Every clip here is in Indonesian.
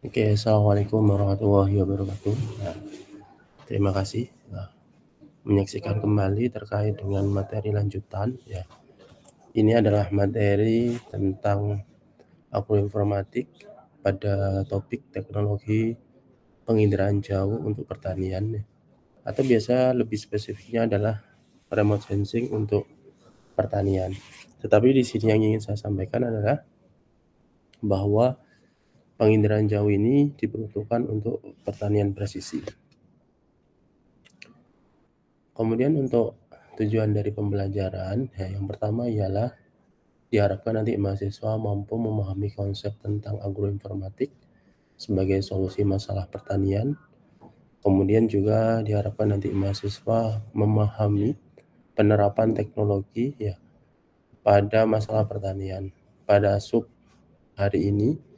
Oke, assalamualaikum warahmatullahi wabarakatuh. Nah, terima kasih menyaksikan kembali terkait dengan materi lanjutan. Ya, ini adalah materi tentang agroinformatik pada topik teknologi penginderaan jauh untuk pertanian, ya. Atau biasa lebih spesifiknya adalah remote sensing untuk pertanian. Tetapi di sini yang ingin saya sampaikan adalah bahwa penginderaan jauh ini diperuntukkan untuk pertanian presisi. Kemudian untuk tujuan dari pembelajaran, ya, yang pertama ialah diharapkan nanti mahasiswa mampu memahami konsep tentang agroinformatik sebagai solusi masalah pertanian. Kemudian juga diharapkan nanti mahasiswa memahami penerapan teknologi, ya, pada masalah pertanian. Pada sub hari ini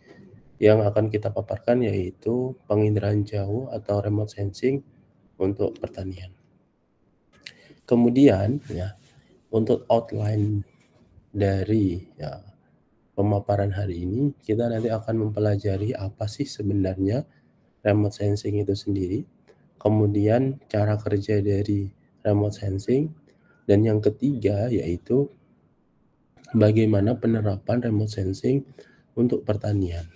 yang akan kita paparkan yaitu penginderaan jauh atau remote sensing untuk pertanian. Kemudian, ya, untuk outline dari, ya, pemaparan hari ini, kita nanti akan mempelajari apa sih sebenarnya remote sensing itu sendiri, kemudian cara kerja dari remote sensing, dan yang ketiga yaitu bagaimana penerapan remote sensing untuk pertanian.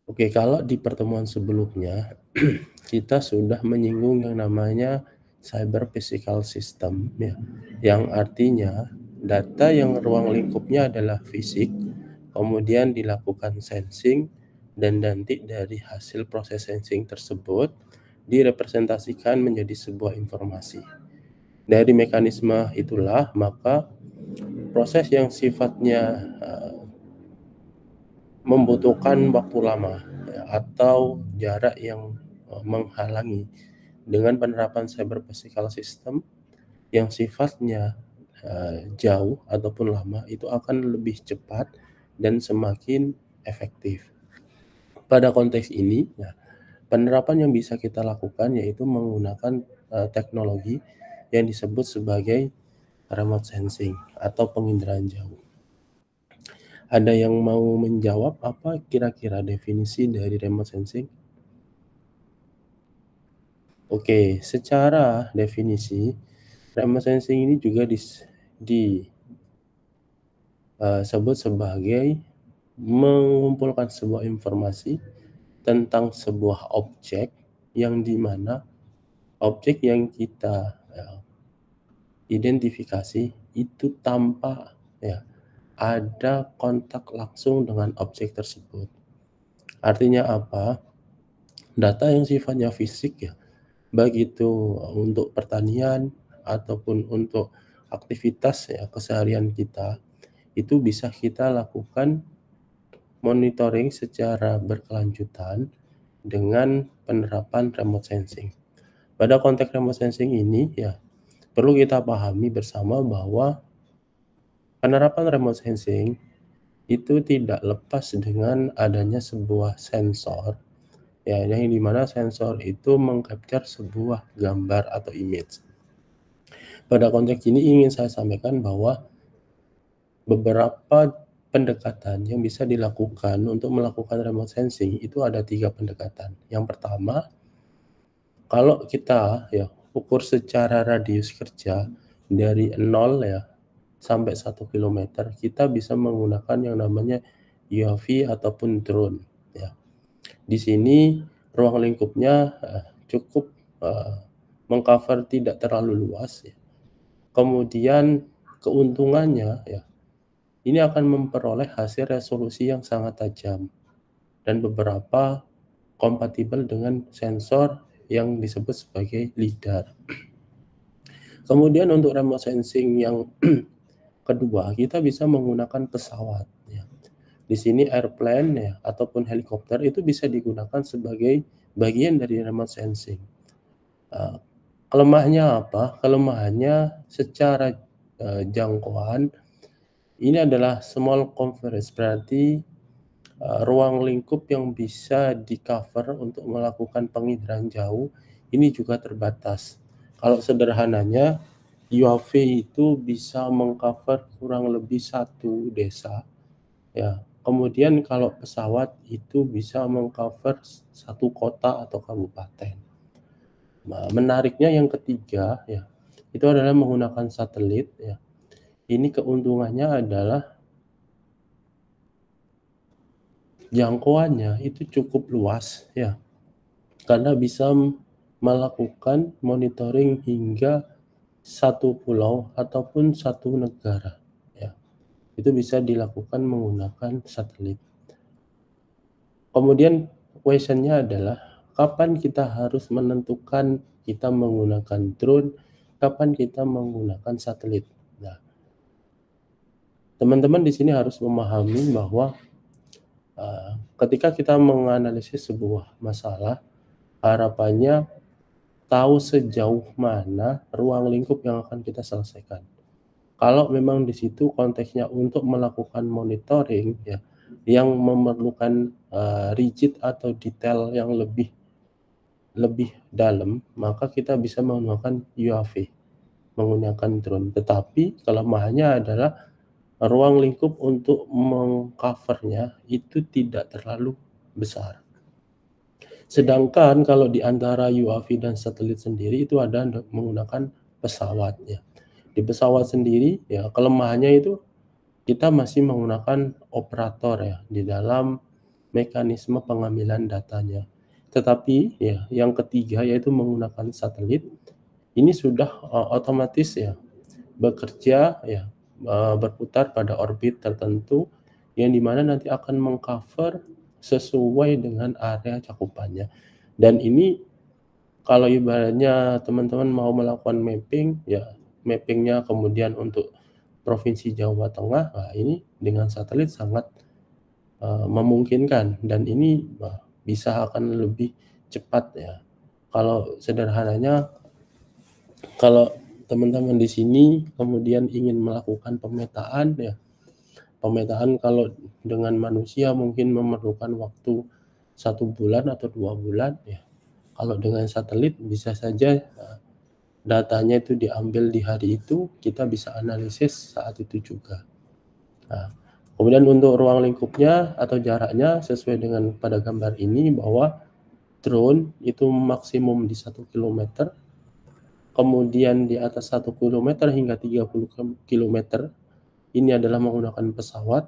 Oke, kalau di pertemuan sebelumnya kita sudah menyinggung yang namanya cyber physical system, ya, yang artinya data yang ruang lingkupnya adalah fisik, kemudian dilakukan sensing, dan nanti dari hasil proses sensing tersebut direpresentasikan menjadi sebuah informasi. Dari mekanisme itulah maka proses yang sifatnya membutuhkan waktu lama, ya, atau jarak yang menghalangi dengan penerapan cyber physical system yang sifatnya jauh ataupun lama itu akan lebih cepat dan semakin efektif. Pada konteks ini, ya, penerapan yang bisa kita lakukan yaitu menggunakan teknologi yang disebut sebagai remote sensing atau penginderaan jauh. Ada yang mau menjawab apa kira-kira definisi dari remote sensing? Oke, secara definisi, remote sensing ini juga disebut sebagai mengumpulkan sebuah informasi tentang sebuah objek yang dimana objek yang kita identifikasi itu tanpa, ya, ada kontak langsung dengan objek tersebut. Artinya apa? Data yang sifatnya fisik, ya, baik itu untuk pertanian ataupun untuk aktivitas, ya, keseharian kita, itu bisa kita lakukan monitoring secara berkelanjutan dengan penerapan remote sensing. Pada konteks remote sensing ini, ya, perlu kita pahami bersama bahwa penerapan remote sensing itu tidak lepas dengan adanya sebuah sensor, ya, yang dimana sensor itu mengcapture sebuah gambar atau image. Pada konteks ini ingin saya sampaikan bahwa beberapa pendekatan yang bisa dilakukan untuk melakukan remote sensing itu ada 3 pendekatan. Yang pertama, kalau kita, ya, ukur secara radius kerja dari 0, ya, sampai 1 kilometer, kita bisa menggunakan yang namanya UAV ataupun drone, ya. Di sini ruang lingkupnya cukup mengcover tidak terlalu luas, ya. Kemudian keuntungannya, ya, ini akan memperoleh hasil resolusi yang sangat tajam dan beberapa kompatibel dengan sensor yang disebut sebagai LiDAR. Kemudian untuk remote sensing yang kedua, kita bisa menggunakan pesawat, ya. Di sini airplane, ya, ataupun helikopter itu bisa digunakan sebagai bagian dari remote sensing. Kelemahannya apa? Kelemahannya secara jangkauan ini adalah small coverage, berarti ruang lingkup yang bisa di-cover untuk melakukan penginderaan jauh ini juga terbatas. Kalau sederhananya, UAV itu bisa mengcover kurang lebih 1 desa, ya. Kemudian kalau pesawat itu bisa meng-cover satu kota atau kabupaten. Nah, menariknya yang ketiga ya, itu adalah menggunakan satelit ya. Ini keuntungannya adalah jangkauannya itu cukup luas ya, karena bisa melakukan monitoring hingga satu pulau ataupun satu negara ya. Itu bisa dilakukan menggunakan satelit. Kemudian question-nya adalah kapan kita harus menentukan kita menggunakan drone, kapan kita menggunakan satelit. Nah, teman-teman di sini harus memahami bahwa ketika kita menganalisis sebuah masalah, harapannya tahu sejauh mana ruang lingkup yang akan kita selesaikan. Kalau memang di situ konteksnya untuk melakukan monitoring ya, yang memerlukan rigid atau detail yang lebih dalam, maka kita bisa menggunakan UAV, menggunakan drone. Tetapi kelemahannya adalah ruang lingkup untuk mengcovernya itu tidak terlalu besar. Sedangkan kalau di antara UAV dan satelit sendiri itu ada menggunakan pesawat ya. Di pesawat sendiri ya kelemahannya itu kita masih menggunakan operator ya di dalam mekanisme pengambilan datanya. Tetapi ya yang ketiga yaitu menggunakan satelit ini sudah otomatis ya bekerja ya berputar pada orbit tertentu yang dimana nanti akan mengcover sesuai dengan area cakupannya. Dan ini kalau ibaratnya teman-teman mau melakukan mapping ya mappingnya kemudian untuk Provinsi Jawa Tengah, nah ini dengan satelit sangat memungkinkan dan ini bisa akan lebih cepat ya. Kalau sederhananya, kalau teman-teman di sini kemudian ingin melakukan pemetaan ya, pemetaan kalau dengan manusia mungkin memerlukan waktu 1 bulan atau 2 bulan ya. Kalau dengan satelit bisa saja datanya itu diambil di hari itu, kita bisa analisis saat itu juga. Nah, kemudian untuk ruang lingkupnya atau jaraknya sesuai dengan pada gambar ini bahwa drone itu maksimum di 1 km, kemudian di atas 1 km hingga 30 km ini adalah menggunakan pesawat.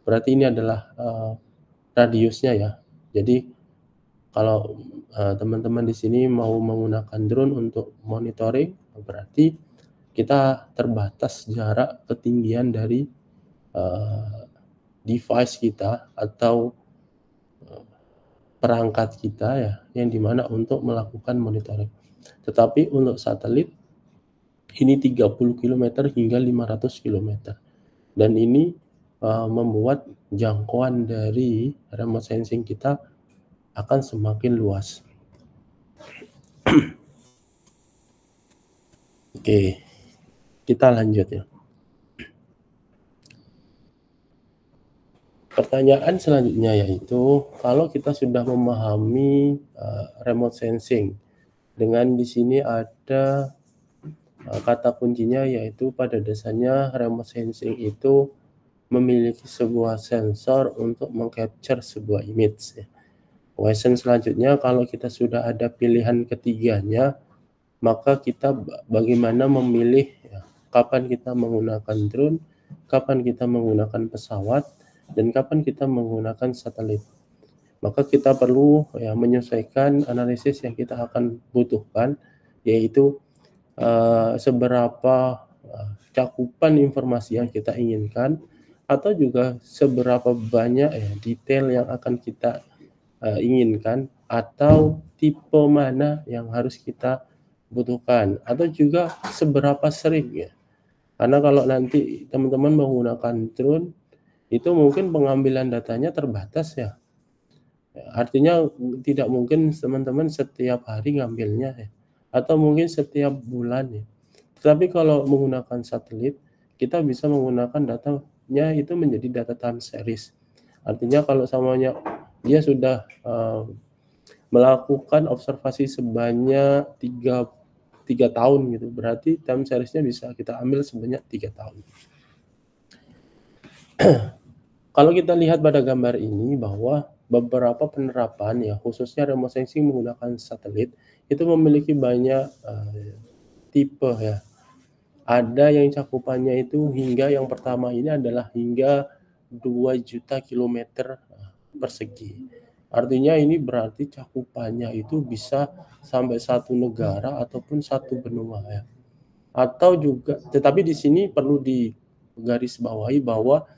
Berarti ini adalah radiusnya ya. Jadi kalau teman-teman di sini mau menggunakan drone untuk monitoring, berarti kita terbatas jarak ketinggian dari device kita atau perangkat kita ya, yang dimana untuk melakukan monitoring. Tetapi untuk satelit ini 30 km hingga 500 km. Dan ini membuat jangkauan dari remote sensing kita akan semakin luas. Oke, kita lanjut ya. Pertanyaan selanjutnya yaitu kalau kita sudah memahami remote sensing, dengan di sini ada kata kuncinya yaitu pada dasarnya remote sensing itu memiliki sebuah sensor untuk mengcapture sebuah image ya. Question selanjutnya kalau kita sudah ada pilihan ketiganya, maka kita bagaimana memilih ya, kapan kita menggunakan drone, kapan kita menggunakan pesawat, dan kapan kita menggunakan satelit. Maka kita perlu ya menyesuaikan analisis yang kita akan butuhkan, yaitu seberapa cakupan informasi yang kita inginkan, atau juga seberapa banyak ya detail yang akan kita inginkan, atau tipe mana yang harus kita butuhkan, atau juga seberapa sering ya. Karena kalau nanti teman-teman menggunakan drone itu mungkin pengambilan datanya terbatas ya. Artinya tidak mungkin teman-teman setiap hari ngambilnya ya, atau mungkin setiap bulan ya. Tetapi kalau menggunakan satelit, kita bisa menggunakan datanya itu menjadi data time series. Artinya kalau samanya dia sudah melakukan observasi sebanyak 3 tahun gitu, berarti time seriesnya bisa kita ambil sebanyak 3 tahun. Kalau kita lihat pada gambar ini bahwa beberapa penerapan ya, khususnya remote sensing menggunakan satelit, itu memiliki banyak tipe ya. Ada yang cakupannya itu hingga yang pertama ini adalah hingga 2 juta kilometer persegi. Artinya ini berarti cakupannya itu bisa sampai satu negara ataupun satu benua ya. Atau juga, tetapi di sini perlu digarisbawahi bahwa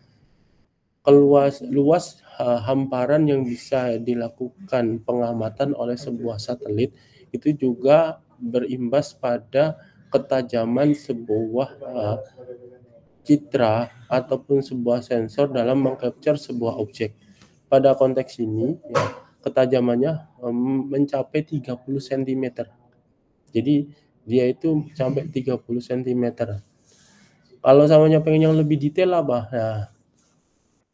luas hamparan yang bisa dilakukan pengamatan oleh sebuah satelit itu juga berimbas pada ketajaman sebuah citra ataupun sebuah sensor dalam mengcapture sebuah objek. Pada konteks ini ya, ketajamannya mencapai 30 cm. Jadi dia itu sampai 30 cm. Kalau samanya pengen yang lebih detail apa? Nah,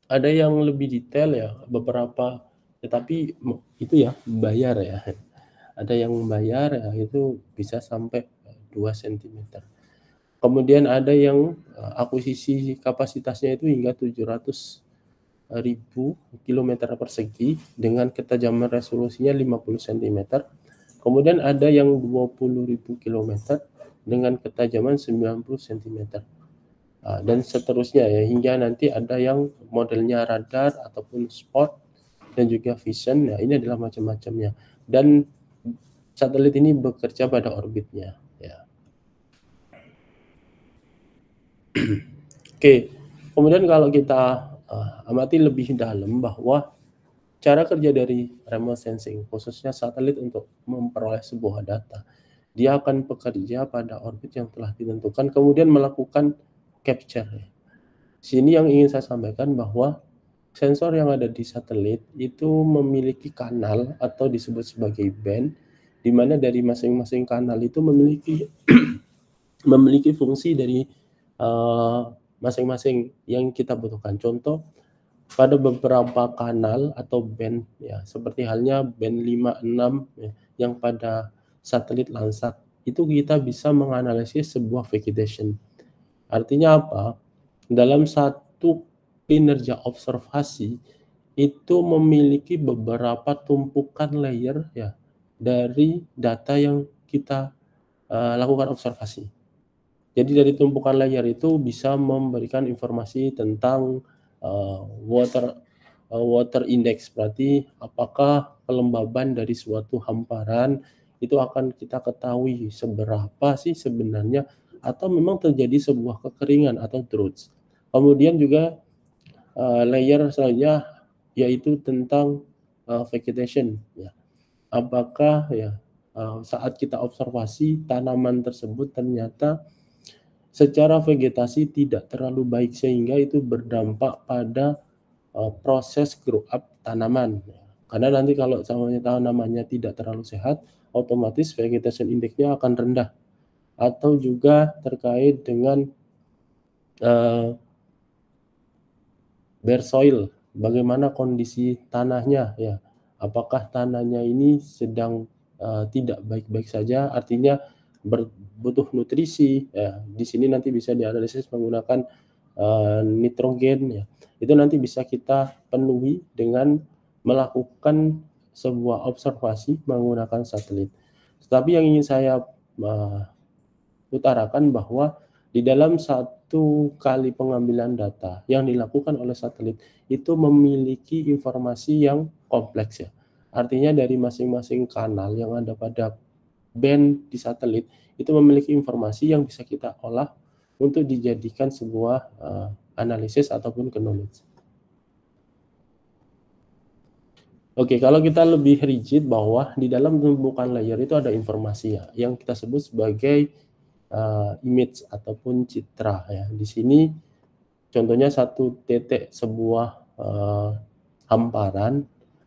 ada yang lebih detail ya, beberapa, tetapi itu ya bayar ya. Ada yang membayar ya, itu bisa sampai 2 cm. Kemudian ada yang akuisisi kapasitasnya itu hingga 700.000 kilometer persegi dengan ketajaman resolusinya 50 cm. Kemudian ada yang 20.000 kilometer dengan ketajaman 90 cm. Dan seterusnya ya, hingga nanti ada yang modelnya radar ataupun spot dan juga vision. Nah, ini adalah macam-macamnya. Dan satelit ini bekerja pada orbitnya ya. Oke, kemudian kalau kita amati lebih dalam bahwa cara kerja dari remote sensing, khususnya satelit untuk memperoleh sebuah data, dia akan bekerja pada orbit yang telah ditentukan, kemudian melakukan capture. Sini yang ingin saya sampaikan bahwa sensor yang ada di satelit itu memiliki kanal atau disebut sebagai band, di mana dari masing-masing kanal itu memiliki memiliki fungsi dari masing-masing yang kita butuhkan. Contoh, pada beberapa kanal atau band ya, seperti halnya band 5, 6 ya, yang pada satelit Landsat, itu kita bisa menganalisis sebuah vegetation. Artinya apa? Dalam satu kinerja observasi itu memiliki beberapa tumpukan layer ya dari data yang kita lakukan observasi. Jadi dari tumpukan layer itu bisa memberikan informasi tentang water index, berarti apakah kelembaban dari suatu hamparan itu akan kita ketahui seberapa sih sebenarnya, atau memang terjadi sebuah kekeringan atau drought. Kemudian juga layer selanjutnya yaitu tentang vegetation ya. Apakah ya saat kita observasi tanaman tersebut ternyata secara vegetasi tidak terlalu baik sehingga itu berdampak pada proses grow up tanaman. Karena nanti kalau tanamannya tidak terlalu sehat, otomatis vegetation index-nya akan rendah. Atau juga terkait dengan bare soil, bagaimana kondisi tanahnya ya. Apakah tanahnya ini sedang tidak baik-baik saja, artinya butuh nutrisi ya. Di sini nanti bisa dianalisis menggunakan nitrogen ya. Itu nanti bisa kita penuhi dengan melakukan sebuah observasi menggunakan satelit. Tetapi yang ingin saya utarakan bahwa di dalam satu kali pengambilan data yang dilakukan oleh satelit itu memiliki informasi yang kompleks ya. Artinya dari masing-masing kanal yang ada pada band di satelit itu memiliki informasi yang bisa kita olah untuk dijadikan sebuah analisis ataupun knowledge. Oke, kalau kita lebih rigid bahwa di dalam tumpukan layer itu ada informasi ya, yang kita sebut sebagai image ataupun citra ya. Di sini contohnya satu titik sebuah hamparan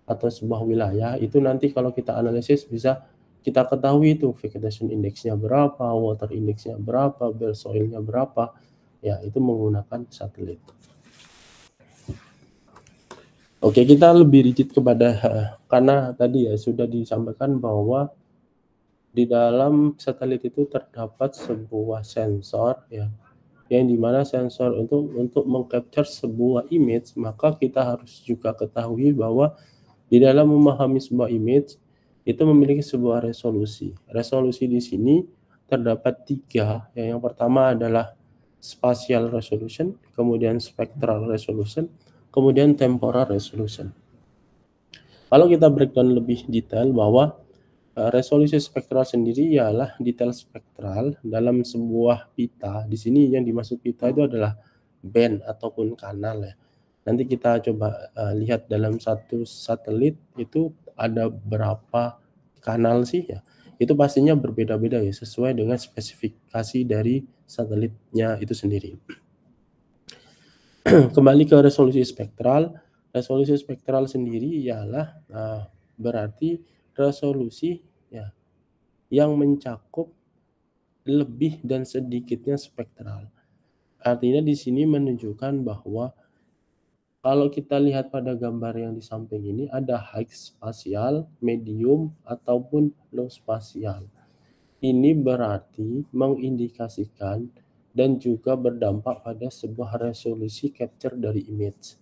atau sebuah wilayah itu nanti kalau kita analisis bisa kita ketahui itu vegetation index-nya berapa, water index-nya berapa, bare soil-nya berapa, ya itu menggunakan satelit. Oke, kita lebih rigid kepada karena tadi ya sudah disampaikan bahwa di dalam satelit itu terdapat sebuah sensor ya yang dimana sensor untuk meng-capture sebuah image, maka kita harus juga ketahui bahwa di dalam memahami sebuah image itu memiliki sebuah resolusi. Resolusi di sini terdapat 3. Yang pertama adalah spatial resolution, kemudian spectral resolution, kemudian temporal resolution. Kalau kita breakdown lebih detail bahwa resolusi spektral sendiri ialah detail spektral dalam sebuah pita. Di sini yang dimaksud pita itu adalah band ataupun kanal ya. Nanti kita coba lihat dalam satu satelit itu ada berapa kanal sih ya. Itu pastinya berbeda-beda ya, sesuai dengan spesifikasi dari satelitnya itu sendiri. Kembali ke resolusi spektral. Resolusi spektral sendiri ialah berarti resolusi ya yang mencakup lebih dan sedikitnya spektral. Artinya di sini menunjukkan bahwa kalau kita lihat pada gambar yang di samping ini ada high spatial, medium, ataupun low spatial. Ini berarti mengindikasikan dan juga berdampak pada sebuah resolusi capture dari image.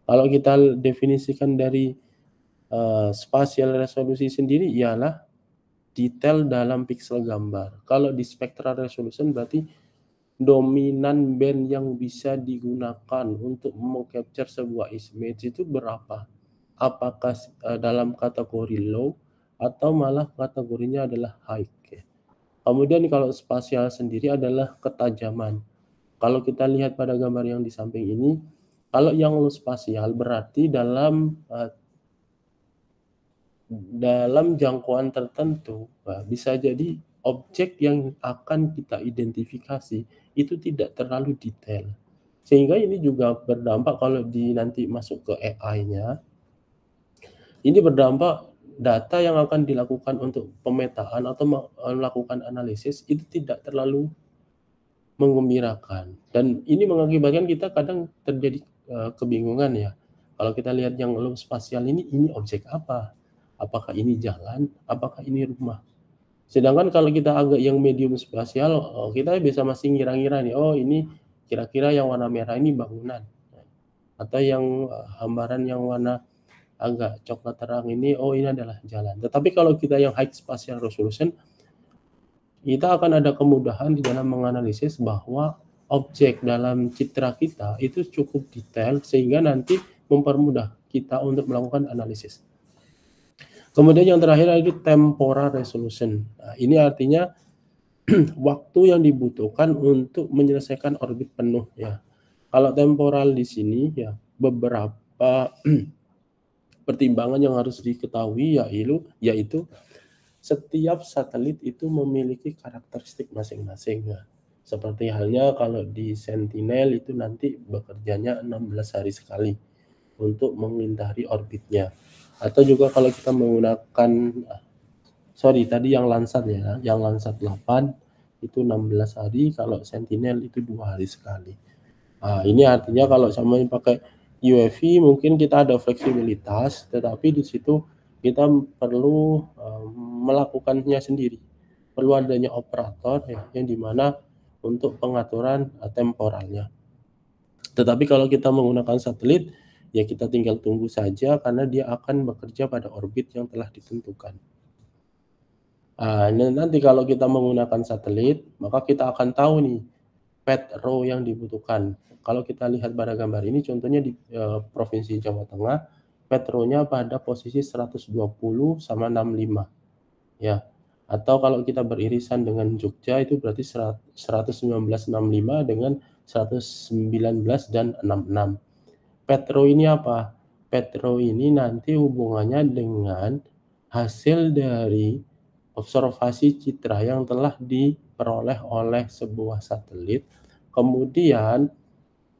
Kalau kita definisikan dari spatial resolusi sendiri ialah detail dalam piksel gambar. Kalau di spectral resolution berarti dominan band yang bisa digunakan untuk meng-capture sebuah image itu berapa? Apakah dalam kategori low atau malah kategorinya adalah high? Kemudian kalau spasial sendiri adalah ketajaman. Kalau kita lihat pada gambar yang di samping ini, kalau yang low spasial berarti dalam jangkauan tertentu bisa jadi objek yang akan kita identifikasi itu tidak terlalu detail, sehingga ini juga berdampak kalau nanti masuk ke AI-nya, ini berdampak data yang akan dilakukan untuk pemetaan atau melakukan analisis itu tidak terlalu menggembirakan, dan ini mengakibatkan kita kadang terjadi kebingungan ya. Kalau kita lihat yang low spasial ini objek apa? Apakah ini jalan? Apakah ini rumah? Sedangkan kalau kita agak yang medium spasial, kita bisa masih ngira-ngira nih, oh ini kira-kira yang warna merah ini bangunan. Atau yang hambaran yang warna agak coklat terang ini, oh ini adalah jalan. Tetapi kalau kita yang high spatial resolution, kita akan ada kemudahan di dalam menganalisis bahwa objek dalam citra kita itu cukup detail sehingga nanti mempermudah kita untuk melakukan analisis. Kemudian yang terakhir lagi temporal resolution. Nah, ini artinya waktu yang dibutuhkan untuk menyelesaikan orbit penuh ya. Kalau temporal di sini ya beberapa pertimbangan yang harus diketahui yaitu setiap satelit itu memiliki karakteristik masing-masing ya. Seperti halnya kalau di Sentinel itu nanti bekerjanya 16 hari sekali untuk mengintari orbitnya. Atau juga kalau kita menggunakan tadi yang Landsat ya, yang Landsat 8 itu 16 hari, kalau Sentinel itu 2 hari sekali. Nah, ini artinya kalau sama pakai UAV mungkin kita ada fleksibilitas, tetapi di situ kita perlu melakukannya sendiri. Perlu adanya operator ya, yang dimana untuk pengaturan temporalnya. Tetapi kalau kita menggunakan satelit, ya kita tinggal tunggu saja karena dia akan bekerja pada orbit yang telah ditentukan. Nanti kalau kita menggunakan satelit, maka kita akan tahu nih path row yang dibutuhkan. Kalau kita lihat pada gambar ini, contohnya di Provinsi Jawa Tengah, path row-nya pada posisi 120 sama 65. Ya. Atau kalau kita beririsan dengan Jogja itu berarti 119,65 dengan 119 dan 66. Path-row ini apa? Path-row ini nanti hubungannya dengan hasil dari observasi citra yang telah diperoleh oleh sebuah satelit. Kemudian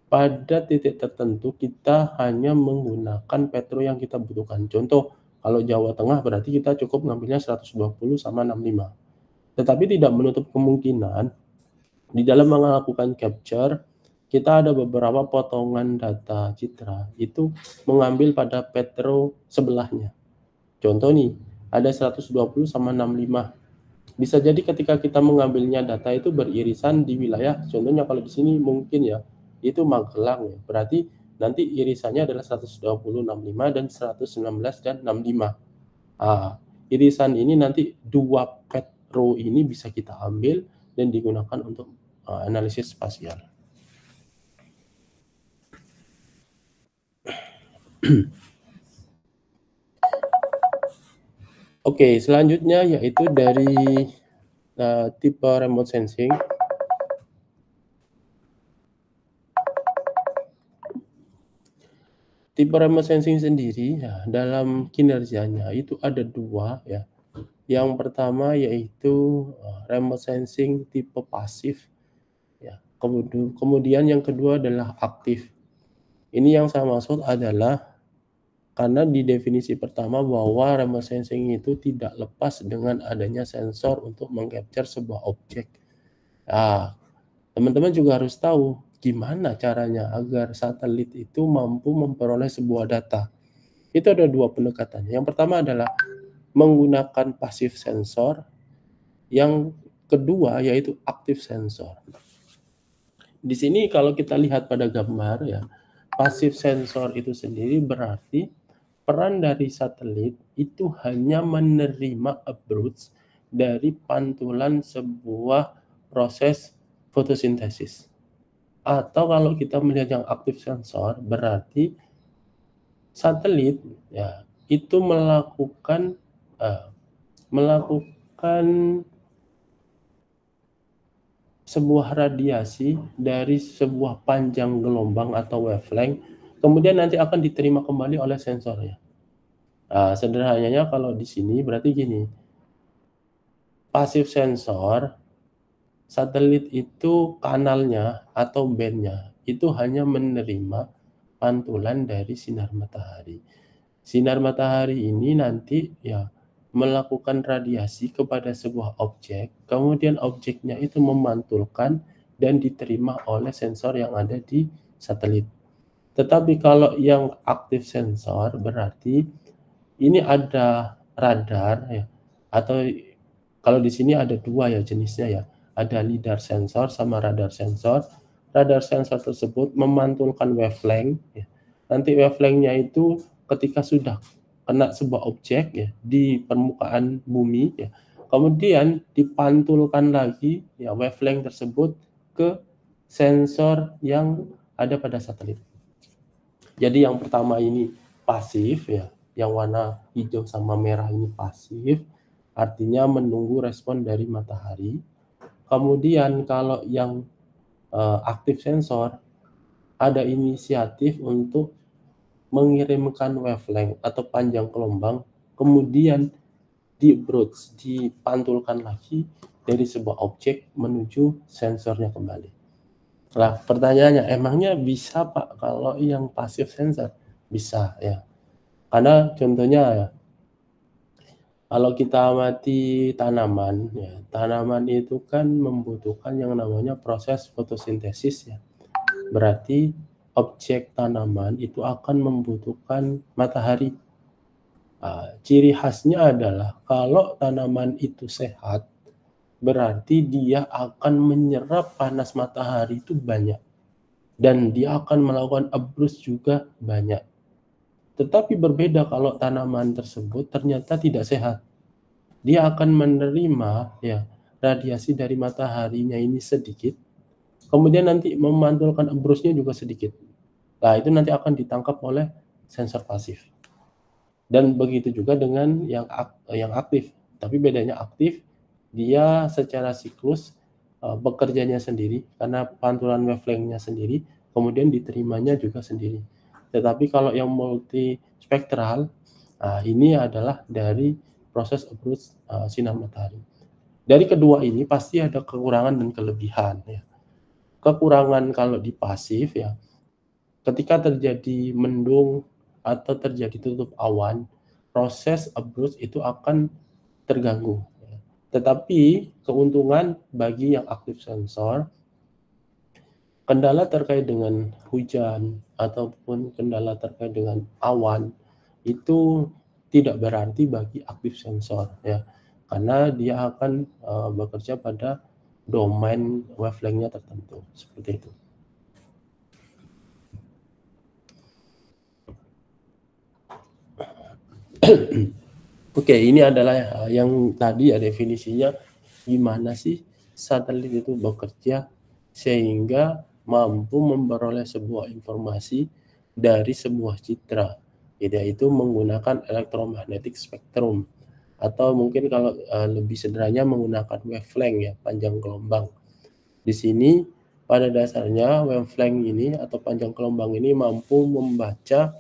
pada titik tertentu kita hanya menggunakan path-row yang kita butuhkan. Contoh, kalau Jawa Tengah berarti kita cukup ngambilnya 120 sama 65. Tetapi tidak menutup kemungkinan di dalam melakukan capture kita ada beberapa potongan data citra itu mengambil pada path-row sebelahnya. Contoh nih, ada 120 sama 65. Bisa jadi ketika kita mengambilnya data itu beririsan di wilayah, contohnya kalau di sini mungkin ya, itu Magelang ya, berarti nanti irisannya adalah 120, 65, dan 119 dan 65. Irisan ini nanti 2 pet row ini bisa kita ambil dan digunakan untuk analisis spasial. Oke, selanjutnya yaitu dari tipe remote sensing. Tipe remote sensing sendiri ya, dalam kinerjanya itu ada 2 ya. Yang pertama yaitu remote sensing tipe pasif ya. Kemudian yang kedua adalah aktif. Ini yang saya maksud adalah karena di definisi pertama bahwa remote sensing itu tidak lepas dengan adanya sensor untuk meng-capture sebuah objek. Teman-teman juga harus tahu gimana caranya agar satelit itu mampu memperoleh sebuah data. Itu ada 2 pendekatannya. Yang pertama adalah menggunakan pasif sensor, yang kedua yaitu aktif sensor. Di sini kalau kita lihat pada gambar ya, pasif sensor itu sendiri berarti peran dari satelit itu hanya menerima approach dari pantulan sebuah proses fotosintesis. Atau kalau kita melihat yang aktif sensor, berarti satelit ya itu melakukan sebuah radiasi dari sebuah panjang gelombang atau wavelength, kemudian nanti akan diterima kembali oleh sensornya. Sederhananya kalau di sini berarti gini, pasif sensor, satelit itu kanalnya atau bandnya itu hanya menerima pantulan dari sinar matahari. Sinar matahari ini nanti ya melakukan radiasi kepada sebuah objek, kemudian objeknya itu memantulkan dan diterima oleh sensor yang ada di satelit. Tetapi kalau yang aktif sensor berarti ini ada radar ya, atau kalau di sini ada 2 ya jenisnya ya. Ada lidar sensor sama radar sensor. Radar sensor tersebut memantulkan wavelength ya. Nanti wavelength-nya itu ketika sudah kena sebuah objek ya di permukaan bumi ya, kemudian dipantulkan lagi ya wavelength tersebut ke sensor yang ada pada satelit. Jadi yang pertama ini pasif ya, yang warna hijau sama merah ini pasif, artinya menunggu respon dari matahari. Kemudian kalau yang aktif sensor ada inisiatif untuk mengirimkan wavelength atau panjang gelombang, kemudian dipantulkan lagi dari sebuah objek menuju sensornya kembali. Nah, pertanyaannya, emangnya bisa Pak kalau yang pasif sensor? Bisa ya. Karena contohnya ya, kalau kita amati tanaman ya, tanaman itu kan membutuhkan yang namanya proses fotosintesis ya. Berarti objek tanaman itu akan membutuhkan matahari. Ciri khasnya adalah kalau tanaman itu sehat, berarti dia akan menyerap panas matahari itu banyak. Dan dia akan melakukan abrus juga banyak. Tetapi berbeda kalau tanaman tersebut ternyata tidak sehat. Dia akan menerima ya radiasi dari mataharinya ini sedikit, kemudian nanti memantulkan abrusnya juga sedikit. Nah, itu nanti akan ditangkap oleh sensor pasif. Dan begitu juga dengan yang aktif. Tapi bedanya aktif, dia secara siklus bekerjanya sendiri karena pantulan wavelength-nya sendiri, kemudian diterimanya juga sendiri. Tetapi kalau yang multispektral, ini adalah dari proses approach sinar matahari. Dari kedua ini pasti ada kekurangan dan kelebihan ya. Kekurangan kalau di pasif ya, ketika terjadi mendung atau terjadi tutup awan, proses approach itu akan terganggu. Tetapi keuntungan bagi yang aktif sensor, kendala terkait dengan hujan ataupun kendala terkait dengan awan itu tidak berarti bagi aktif sensor ya. karena dia akan bekerja pada domain wavelength-nya tertentu, seperti itu. Oke, ini adalah yang tadi ya definisinya, gimana sih satelit itu bekerja sehingga mampu memperoleh sebuah informasi dari sebuah citra, yaitu menggunakan electromagnetic spectrum, atau mungkin kalau lebih sederhananya menggunakan wavelength ya, panjang gelombang. Di sini pada dasarnya wavelength ini atau panjang gelombang ini mampu membaca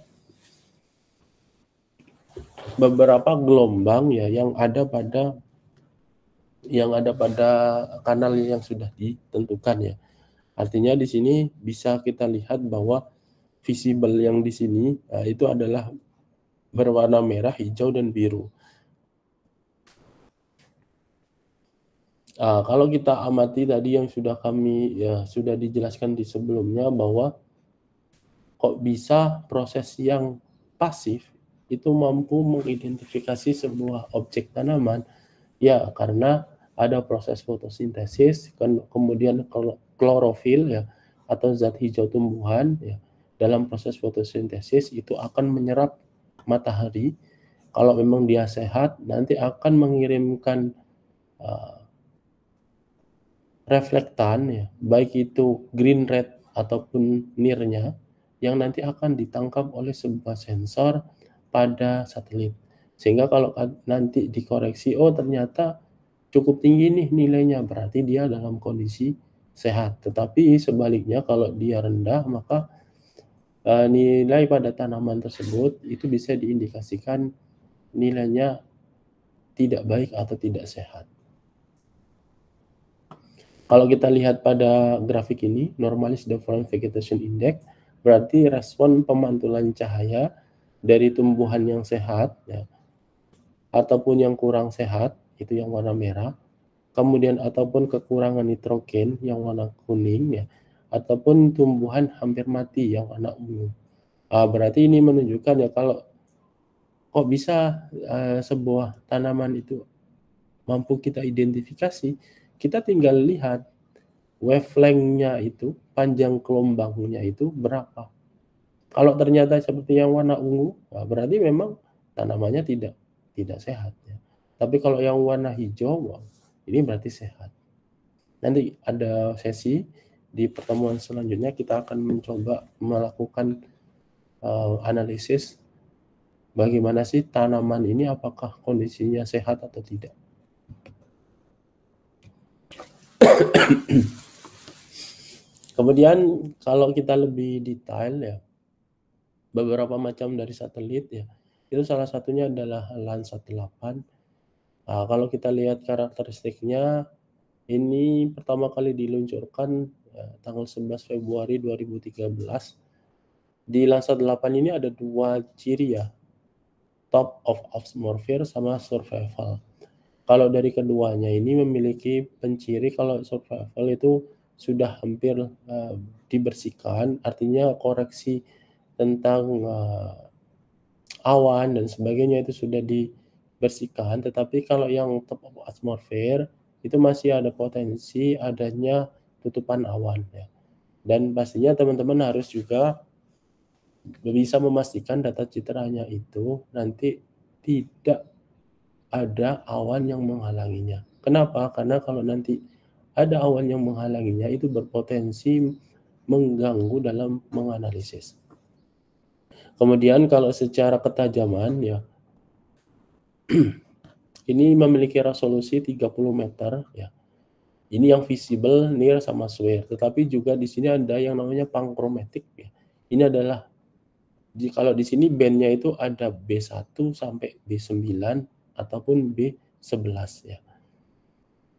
beberapa gelombang ya yang ada pada kanal yang sudah ditentukan ya. Artinya di sini bisa kita lihat bahwa visible yang di sini itu adalah berwarna merah, hijau, dan biru. Kalau kita amati tadi yang sudah dijelaskan di sebelumnya, bahwa kok bisa proses yang pasif itu mampu mengidentifikasi sebuah objek tanaman, ya karena ada proses fotosintesis, kemudian klorofil ya atau zat hijau tumbuhan ya, dalam proses fotosintesis itu akan menyerap matahari. Kalau memang dia sehat, nanti akan mengirimkan reflektan ya, baik itu green red ataupun near-nya, yang nanti akan ditangkap oleh sebuah sensor pada satelit. Sehingga kalau nanti dikoreksi, oh ternyata cukup tinggi nih nilainya, berarti dia dalam kondisi sehat. Tetapi sebaliknya kalau dia rendah, maka nilai pada tanaman tersebut itu bisa diindikasikan nilainya tidak baik atau tidak sehat. Kalau kita lihat pada grafik ini, Normalized Different Vegetation Index, berarti respon pemantulan cahaya dari tumbuhan yang sehat ya, ataupun yang kurang sehat, itu yang warna merah, kemudian ataupun kekurangan nitrogen yang warna kuning ya, ataupun tumbuhan hampir mati yang warna ungu. Berarti ini menunjukkan ya kalau kok bisa sebuah tanaman itu mampu kita identifikasi, kita tinggal lihat wavelength-nya itu, panjang gelombangnya itu berapa. Kalau ternyata seperti yang warna ungu, berarti memang tanamannya tidak sehat ya. Tapi kalau yang warna hijau, ini berarti sehat. Nanti ada sesi di pertemuan selanjutnya, kita akan mencoba melakukan analisis bagaimana sih tanaman ini, apakah kondisinya sehat atau tidak. Kemudian kalau kita lebih detail ya, beberapa macam dari satelit ya, itu salah satunya adalah Landsat 8. Kalau kita lihat karakteristiknya, ini pertama kali diluncurkan tanggal 11 Februari 2013. Di Landsat 8 ini ada dua ciri ya, top of atmosphere sama survival. Kalau dari keduanya ini memiliki penciri kalau survival itu sudah hampir dibersihkan, artinya koreksi tentang awan dan sebagainya itu sudah dibersihkan. Tetapi kalau yang top of atmosphere itu masih ada potensi adanya tutupan awan ya. Dan pastinya teman-teman harus juga bisa memastikan data citranya itu nanti tidak ada awan yang menghalanginya. Kenapa? Karena kalau nanti ada awan yang menghalanginya, itu berpotensi mengganggu dalam menganalisis. Kemudian kalau secara ketajaman ya, ini memiliki resolusi 30 meter ya. Ini yang visible, near, sama SWIR. Tetapi juga di sini ada yang namanya panchromatic ya. Ini adalah kalau di sini bandnya itu ada B1 sampai B9 ataupun B11 ya.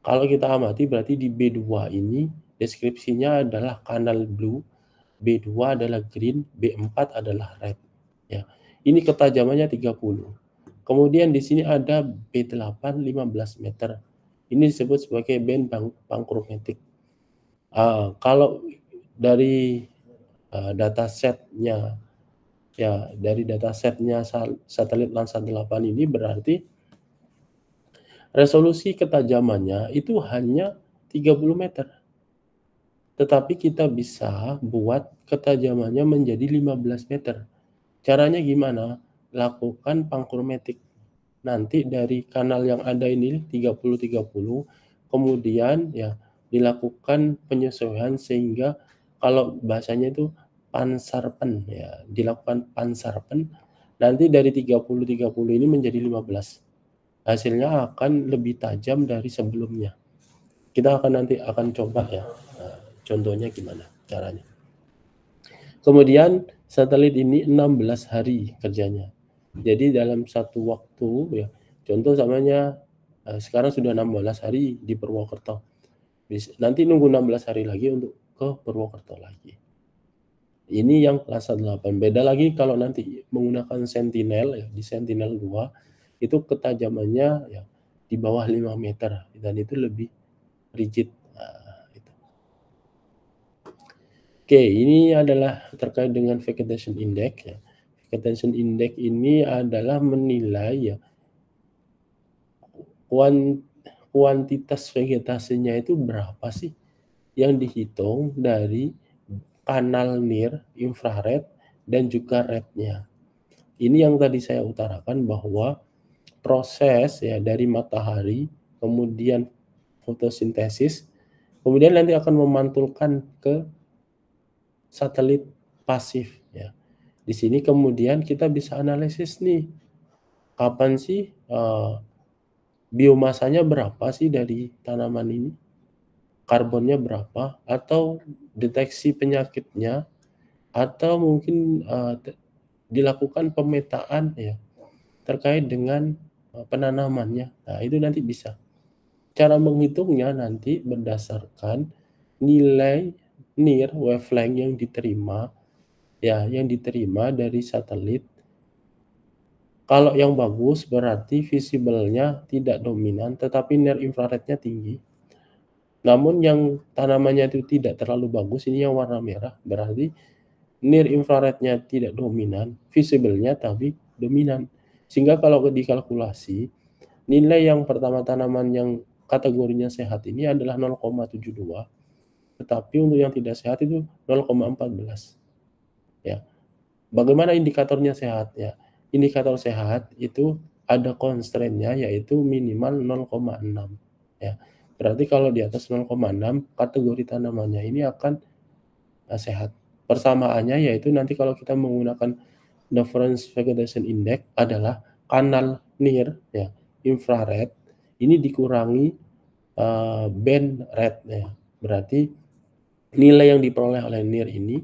Kalau kita amati berarti di B2 ini deskripsinya adalah kanal blue, B2 adalah green, B4 adalah red ya. Ini ketajamannya 30. Kemudian di sini ada B8 15 meter. Ini disebut sebagai band panchromatic. Kalau dari datasetnya satelit Landsat 8 ini berarti Resolusi ketajamannya itu hanya 30 meter. Tetapi kita bisa buat ketajamannya menjadi 15 meter. Caranya gimana? Lakukan pangkrometik. Nanti dari kanal yang ada ini 30-30, kemudian ya dilakukan penyesuaian sehingga kalau bahasanya itu pansarpen ya, dilakukan pansarpen. Nanti dari 30-30 ini menjadi 15. Hasilnya akan lebih tajam dari sebelumnya. Kita nanti akan coba ya. Contohnya gimana caranya. Kemudian satelit ini 16 hari kerjanya. Jadi dalam satu waktu ya, contoh samanya sekarang sudah 16 hari di Purwokerto. Nanti nunggu 16 hari lagi untuk ke Purwokerto lagi. Ini yang kelas 8. Beda lagi kalau nanti menggunakan Sentinel ya, di Sentinel 2 itu ketajamannya ya di bawah 5 meter dan itu lebih rigid. Oke, ini adalah terkait dengan vegetation index ya. Vegetation index ini adalah menilai ya kuantitas vegetasinya itu berapa sih yang dihitung dari kanal near, infrared, dan juga red-nya. Ini yang tadi saya utarakan bahwa proses ya dari matahari, kemudian fotosintesis, kemudian nanti akan memantulkan ke satelit pasif ya. Di sini kemudian kita bisa analisis nih, kapan sih biomasanya berapa sih dari tanaman ini, karbonnya berapa, atau deteksi penyakitnya, atau mungkin dilakukan pemetaan ya terkait dengan penanamannya. Nah, itu nanti bisa. Cara menghitungnya nanti berdasarkan nilai near wavelength yang diterima ya, yang diterima dari satelit. Kalau yang bagus berarti visible-nya tidak dominan tetapi near infrarednya tinggi. Namun yang tanamannya itu tidak terlalu bagus, ini yang warna merah, berarti near infrarednya tidak dominan, visible-nya tapi dominan. Sehingga kalau dikalkulasi, nilai yang pertama tanaman yang kategorinya sehat ini adalah 0,72, tetapi untuk yang tidak sehat itu 0,14. Ya. Bagaimana indikatornya sehat ya? Indikator sehat itu ada constraint-nya yaitu minimal 0,6 ya. Berarti kalau di atas 0,6 kategori tanamannya ini akan sehat. Persamaannya yaitu nanti kalau kita menggunakan difference vegetation index adalah kanal near ya, infrared ini dikurangi band red ya. Berarti nilai yang diperoleh oleh near ini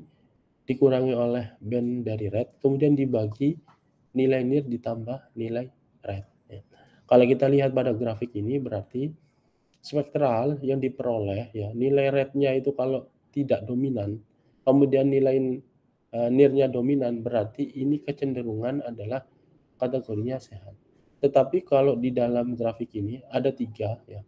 dikurangi oleh band dari red, kemudian dibagi nilai near ditambah nilai red. Ya. Kalau kita lihat pada grafik ini berarti spektral yang diperoleh ya nilai rednya itu kalau tidak dominan, kemudian nilai near-nya dominan, berarti ini kecenderungan adalah kategorinya sehat. Tetapi kalau di dalam grafik ini ada 3 ya,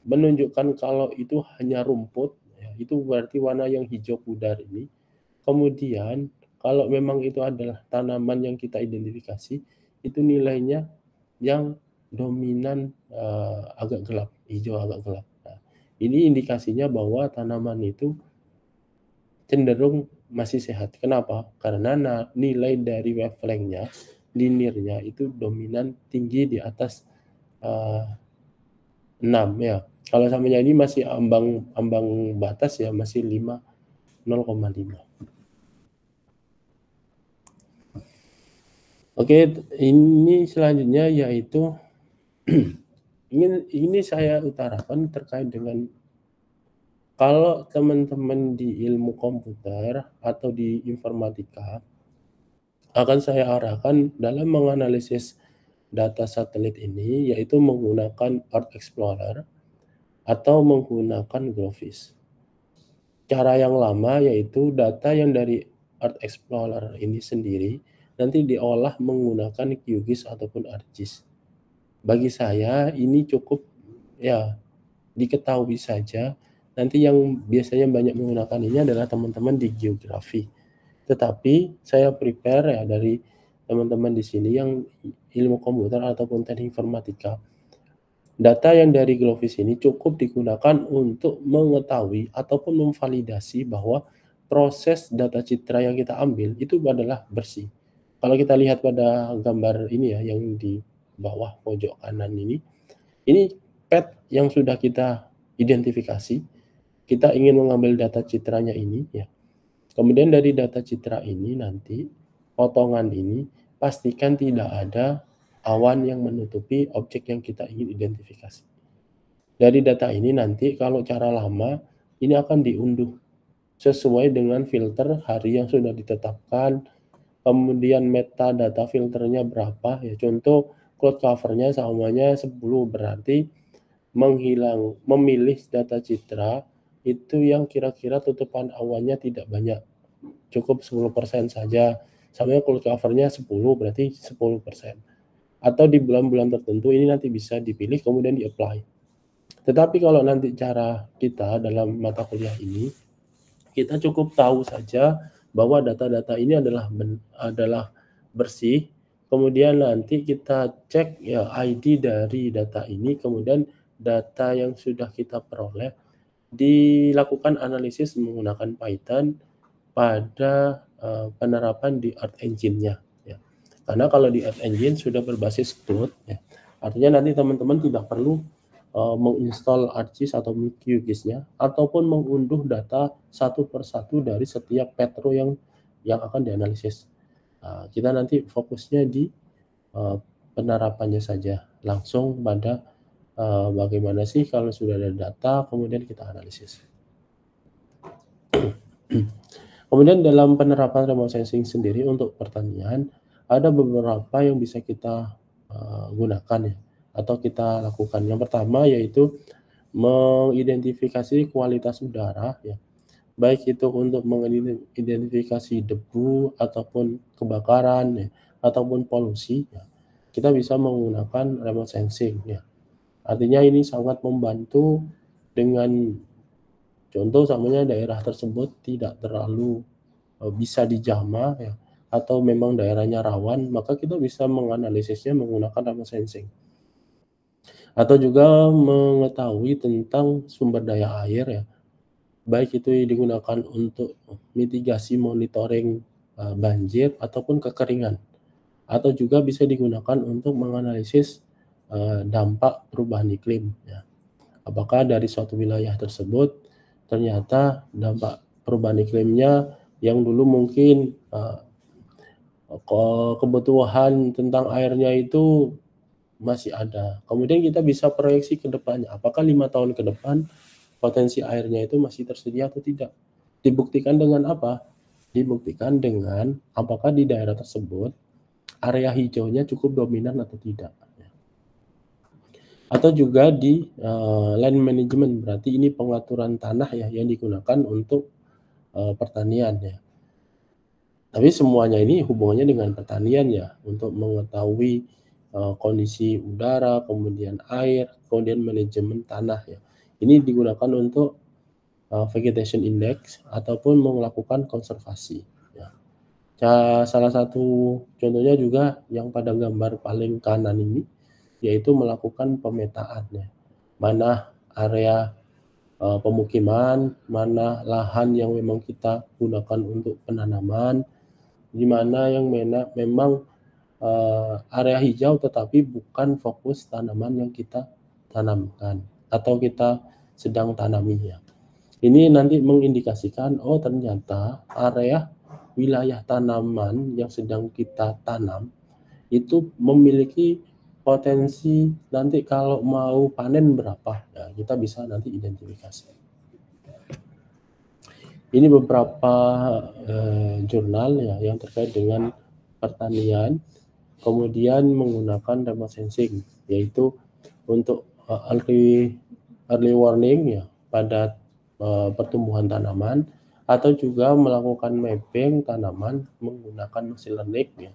menunjukkan kalau itu hanya rumput ya, itu berarti warna yang hijau pudar ini. Kemudian kalau memang itu adalah tanaman yang kita identifikasi, itu nilainya yang dominan agak gelap, hijau agak gelap. Nah, ini indikasinya bahwa tanaman itu cenderung masih sehat. Kenapa? Karena nilai dari wavelength-nya, linear-nya itu dominan tinggi di atas 6 ya. Kalau samanya ini masih ambang batas ya, masih 0,5. Oke, ini selanjutnya yaitu ini saya utarakan terkait dengan kalau teman-teman di ilmu komputer atau di informatika akan saya arahkan dalam menganalisis data satelit ini yaitu menggunakan Earth Explorer atau menggunakan GLOFIS. Cara yang lama yaitu data yang dari Earth Explorer ini sendiri nanti diolah menggunakan QGIS ataupun ArcGIS. Bagi saya ini cukup ya diketahui saja. Nanti yang biasanya banyak menggunakan ini adalah teman-teman di geografi. Tetapi saya prepare ya dari teman-teman di sini yang ilmu komputer ataupun teknik informatika. Data yang dari Glovis ini cukup digunakan untuk mengetahui ataupun memvalidasi bahwa proses data citra yang kita ambil itu adalah bersih. Kalau kita lihat pada gambar ini ya, yang di bawah pojok kanan ini pet yang sudah kita identifikasi. Kita ingin mengambil data citranya ini ya. Kemudian dari data citra ini nanti potongan ini pastikan tidak ada awan yang menutupi objek yang kita ingin identifikasi. Dari data ini nanti kalau cara lama ini akan diunduh sesuai dengan filter hari yang sudah ditetapkan, kemudian metadata filternya berapa ya. Contoh cloud covernya samanya 10, berarti memilih data citra itu yang kira-kira tutupan awannya tidak banyak, cukup 10% saja. Samanya cloud covernya 10, berarti 10%. Atau di bulan-bulan tertentu ini nanti bisa dipilih kemudian di-apply. Tetapi kalau nanti cara kita dalam mata kuliah ini, kita cukup tahu saja bahwa data-data ini adalah bersih. Kemudian nanti kita cek ya ID dari data ini, kemudian data yang sudah kita peroleh dilakukan analisis menggunakan Python pada penerapan di Earth Engine-nya ya. Karena kalau di Earth Engine sudah berbasis cloud ya, artinya nanti teman-teman tidak perlu menginstall ArcGIS atau QGIS-nya ataupun mengunduh data satu persatu dari setiap petro yang akan dianalisis. Kita nanti fokusnya di penerapannya saja, langsung pada bagaimana sih kalau sudah ada data kemudian kita analisis. Kemudian dalam penerapan remote sensing sendiri untuk pertanian ada beberapa yang bisa kita gunakan ya, atau kita lakukan. Yang pertama yaitu mengidentifikasi kualitas udara ya, baik itu untuk mengidentifikasi debu ataupun kebakaran ya, ataupun polusi ya. Kita bisa menggunakan remote sensing ya. Artinya ini sangat membantu dengan contoh samanya daerah tersebut tidak terlalu bisa dijamah ya, atau memang daerahnya rawan, maka kita bisa menganalisisnya menggunakan remote sensing. Atau juga mengetahui tentang sumber daya air ya, baik itu digunakan untuk mitigasi monitoring banjir ataupun kekeringan, atau juga bisa digunakan untuk menganalisis dampak perubahan iklim ya. Apakah dari suatu wilayah tersebut ternyata dampak perubahan iklimnya yang dulu mungkin kebutuhan tentang airnya itu masih ada. Kemudian kita bisa proyeksi ke depannya, apakah 5 tahun ke depan potensi airnya itu masih tersedia atau tidak. Dibuktikan dengan apa? Dibuktikan dengan apakah di daerah tersebut area hijaunya cukup dominan atau tidak. Atau juga di land management, berarti ini pengaturan tanah ya yang digunakan untuk pertanian ya. Tapi semuanya ini hubungannya dengan pertanian ya, untuk mengetahui kondisi udara, kemudian air, kemudian manajemen tanah ya. Ini digunakan untuk vegetation index ataupun melakukan konservasi ya. Salah satu contohnya juga yang pada gambar paling kanan ini, yaitu melakukan pemetaan ya. Mana area pemukiman, mana lahan yang memang kita gunakan untuk penanaman, di mana yang memang area hijau tetapi bukan fokus tanaman yang kita tanamkan atau kita sedang tanami ya. Ini nanti mengindikasikan oh ternyata area wilayah tanaman yang sedang kita tanam itu memiliki potensi nanti kalau mau panen berapa ya, kita bisa nanti identifikasi. Ini beberapa jurnal ya yang terkait dengan pertanian, kemudian menggunakan remote sensing, yaitu untuk early warning ya pada pertumbuhan tanaman, atau juga melakukan mapping tanaman menggunakan machine learning ya,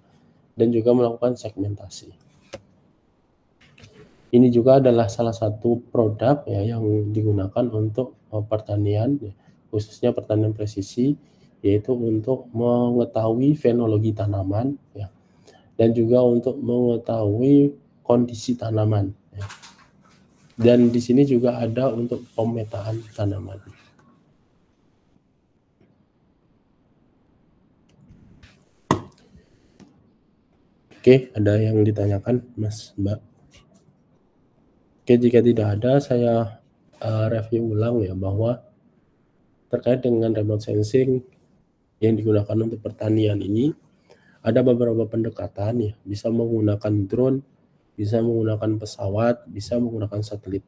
dan juga melakukan segmentasi. Ini juga adalah salah satu produk ya yang digunakan untuk pertanian ya, khususnya pertanian presisi, yaitu untuk mengetahui fenologi tanaman ya, dan juga untuk mengetahui kondisi tanaman ya. Dan di sini juga ada untuk pemetaan tanaman. Oke, ada yang ditanyakan, Mas, Mbak? Oke, jika tidak ada, saya review ulang ya, bahwa terkait dengan remote sensing yang digunakan untuk pertanian ini, ada beberapa pendekatan ya, bisa menggunakan drone, bisa menggunakan pesawat, bisa menggunakan satelit.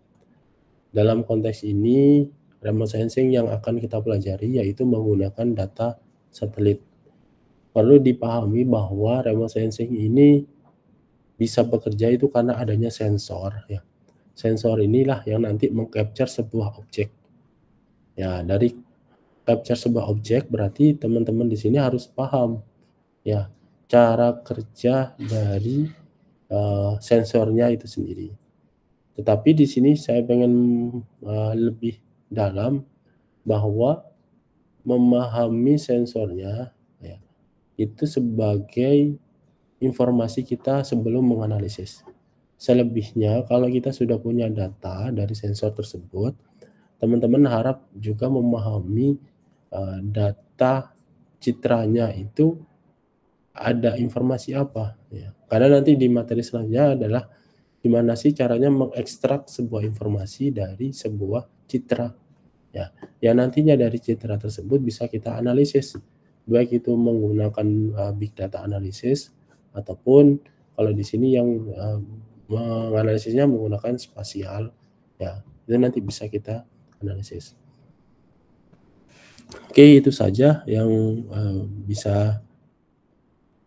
Dalam konteks ini, remote sensing yang akan kita pelajari yaitu menggunakan data satelit. Perlu dipahami bahwa remote sensing ini bisa bekerja itu karena adanya sensor ya. Sensor inilah yang nanti meng-capture sebuah objek. Ya, dari capture sebuah objek berarti teman-teman di sini harus paham ya cara kerja dari sensornya itu sendiri. Tetapi di sini saya pengen lebih dalam bahwa memahami sensornya ya, itu sebagai informasi kita sebelum menganalisis. Selebihnya kalau kita sudah punya data dari sensor tersebut, teman-teman harap juga memahami data citranya itu ada informasi apa ya. Karena nanti di materi selanjutnya adalah gimana sih caranya mengekstrak sebuah informasi dari sebuah citra ya. Yang nantinya dari citra tersebut bisa kita analisis, baik itu menggunakan big data analysis ataupun kalau di sini yang menganalisisnya menggunakan spasial ya. Itu nanti bisa kita analisis. Oke, itu saja yang bisa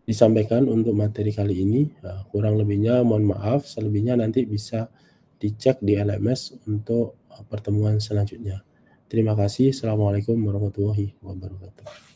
disampaikan untuk materi kali ini. Kurang lebihnya mohon maaf, selebihnya nanti bisa dicek di LMS untuk pertemuan selanjutnya. Terima kasih. Assalamualaikum warahmatullahi wabarakatuh.